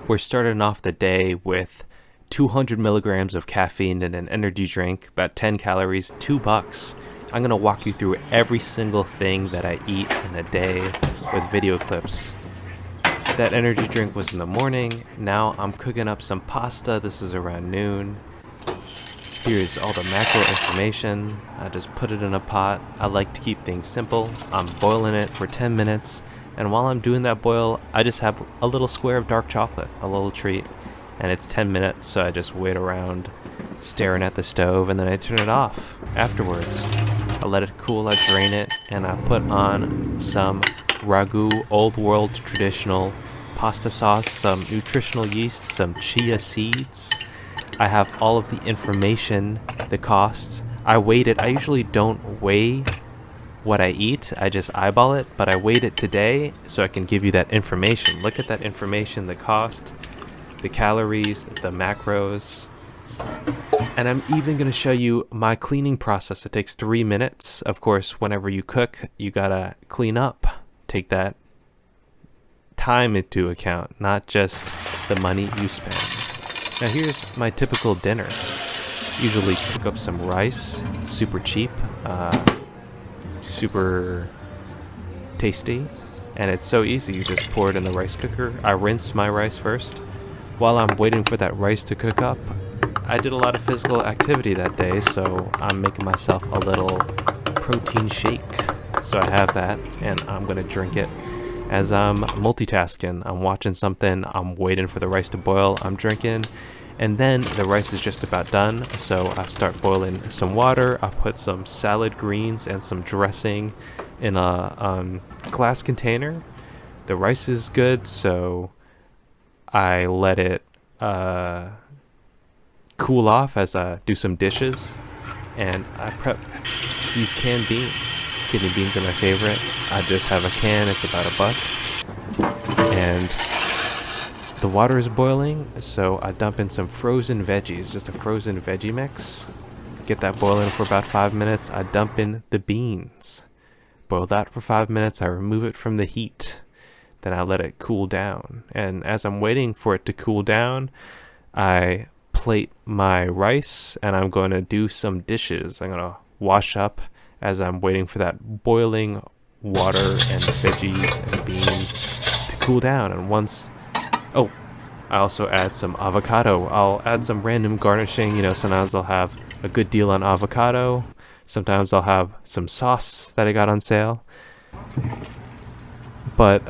We're starting off the day with 200 milligrams of caffeine in an energy drink, about 10 calories, $2. I'm gonna walk you through every single thing that I eat in a day with video clips. That energy drink was in the morning. Now I'm cooking up some pasta. This is around noon. Here's all the macro information. I just put it in a pot. I like to keep things simple. I'm boiling it for 10 minutes. And while I'm doing that boil, I just have a little square of dark chocolate, a little treat. And it's 10 minutes, so I just wait around staring at the stove, and then I turn it off afterwards. I let it cool, I drain it, and I put on some ragu old world traditional pasta sauce, some nutritional yeast, some chia seeds. I have all of the information, the costs. I weighed it. I usually don't weigh what I eat, I just eyeball it, but I weighed it today so I can give you that information. Look at that information, the cost, the calories, the macros. And I'm even going to show you my cleaning process. It takes 3 minutes. Of course, whenever you cook, you gotta clean up. Take that time into account, not just the money you spend. Now here's my typical dinner. Usually cook up some rice. It's super cheap. Super tasty, and it's so easy. You just pour it in the rice cooker. I rinse my rice first. While I'm waiting for that rice to cook up, I did a lot of physical activity that day, so I'm making myself a little protein shake. So I have that, and I'm gonna drink it as I'm multitasking. I'm watching something, I'm waiting for the rice to boil, I'm drinking, and then the rice is just about done, so I start boiling some water. I put some salad greens and some dressing in a glass container. The rice is good, so I let it cool off as I do some dishes, and I prep these canned beans. Kidney beans are my favorite. I just have a can, it's about $1. And the water is boiling, so I dump in some frozen veggies, just a frozen veggie mix. Get that boiling for about 5 minutes. I dump in the beans. Boil that for 5 minutes. I remove it from the heat. Then I let it cool down. And as I'm waiting for it to cool down, I plate my rice, and I'm going to do some dishes. I'm going to wash up as I'm waiting for that boiling water and veggies and beans to cool down. And once... Oh, I also add some avocado. I'll add some random garnishing. Sometimes I'll have a good deal on avocado. Sometimes I'll have some sauce that I got on sale. But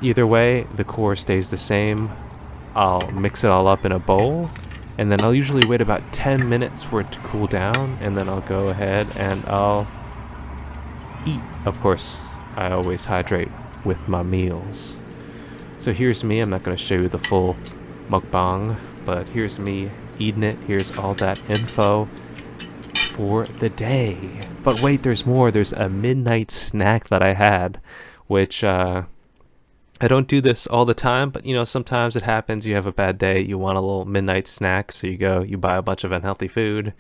either way, the core stays the same. I'll mix it all up in a bowl, and then I'll usually wait about 10 minutes for it to cool down, and then I'll go ahead and I'll eat. Of course, I always hydrate with my meals. So here's me. I'm not going to show you the full mukbang, but here's me eating it. Here's all that info for the day. But wait, there's more. There's a midnight snack that I had, which I don't do this all the time, but sometimes it happens. You have a bad day, you want a little midnight snack, so you buy a bunch of unhealthy food,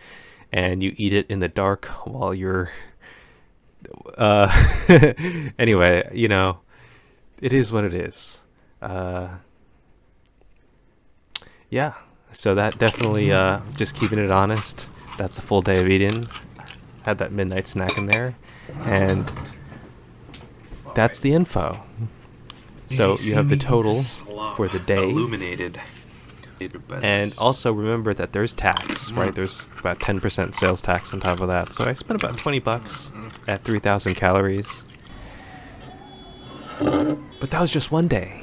and you eat it in the dark while you're... Anyway, it is what it is. Yeah, so that definitely, just keeping it honest, that's a full day of eating. Had that midnight snack in there, and that's the info. So you have the total for the day, illuminated. and also remember that there's tax, right? There's about 10% sales tax on top of that. So I spent about $20 at 3,000 calories. But that was just one day.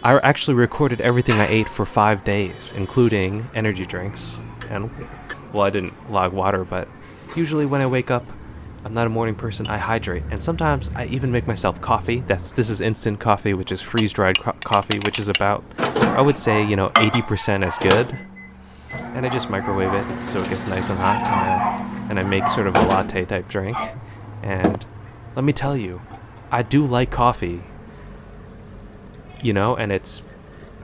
I actually recorded everything I ate for 5 days, including energy drinks. And, well, I didn't log water, but usually when I wake up, I'm not a morning person, I hydrate. And sometimes I even make myself coffee. This is instant coffee, which is freeze-dried coffee, which is about, I would say, 80% as good. And I just microwave it so it gets nice and hot. And I make sort of a latte type drink. And let me tell you, I do like coffee. And it's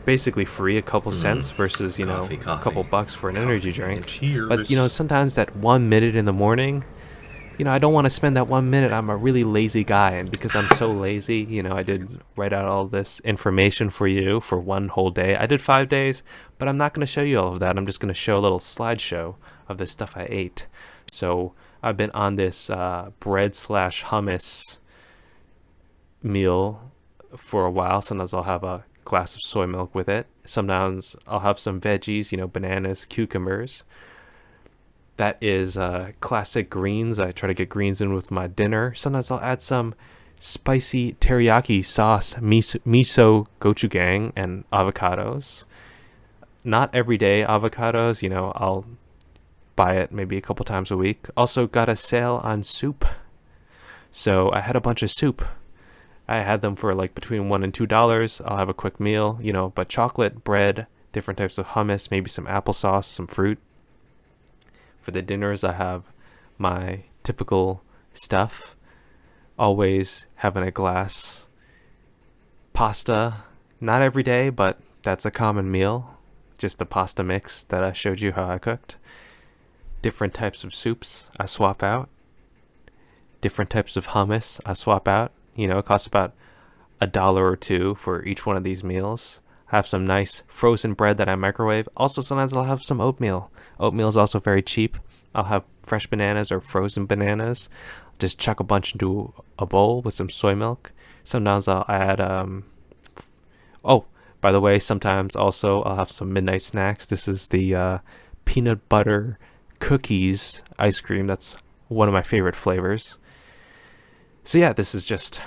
basically free, a couple cents versus, Coffee. a couple bucks for an energy drink. Cheers. But, sometimes that 1 minute in the morning, I don't want to spend that 1 minute. I'm a really lazy guy, and because I'm so lazy, I did write out all this information for you for one whole day. I did 5 days, but I'm not going to show you all of that. I'm just going to show a little slideshow of the stuff I ate. So I've been on this bread slash hummus meal for a while. Sometimes I'll have a glass of soy milk with it. Sometimes I'll have some veggies, bananas, cucumbers. That is classic greens. I try to get greens in with my dinner. Sometimes I'll add some spicy teriyaki sauce, miso gochujang, and avocados. Not everyday avocados, I'll buy it maybe a couple times a week. Also got a sale on soup. So I had a bunch of soup. I had them for like between $1 and $2. I'll have a quick meal, but chocolate, bread, different types of hummus, maybe some applesauce, some fruit. For the dinners, I have my typical stuff. Always having a glass. Pasta, not every day, but that's a common meal. Just the pasta mix that I showed you how I cooked. Different types of soups I swap out. Different types of hummus I swap out. It costs about $1 or $2 for each one of these meals. I have some nice frozen bread that I microwave. Also, sometimes I'll have some oatmeal. Oatmeal is also very cheap. I'll have fresh bananas or frozen bananas. Just chuck a bunch into a bowl with some soy milk. Sometimes I'll add oh, by the way, sometimes also I'll have some midnight snacks. This is the peanut butter cookies ice cream. That's one of my favorite flavors. So yeah, this is just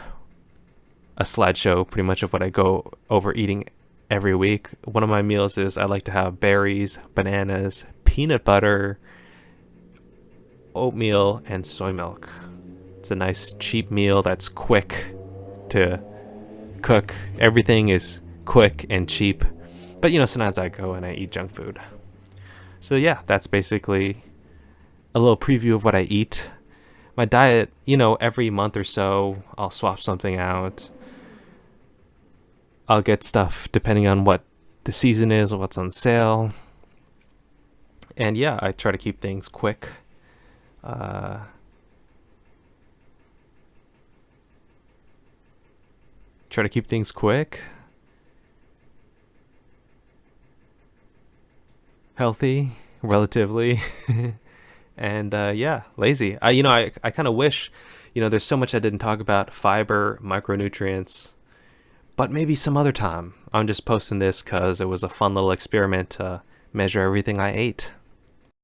a slideshow pretty much of what I go over eating every week. One of my meals is I like to have berries, bananas, peanut butter, oatmeal, and soy milk. It's a nice cheap meal that's quick to cook. Everything is quick and cheap. But sometimes I go and I eat junk food. So yeah, that's basically a little preview of what I eat. My diet, every month or so, I'll swap something out. I'll get stuff depending on what the season is or what's on sale. And yeah, I try to keep things quick. Try to keep things quick. Healthy, relatively. And yeah, lazy. I kind of wish, there's so much I didn't talk about. Fiber, micronutrients. But maybe some other time. I'm just posting this because it was a fun little experiment to measure everything I ate.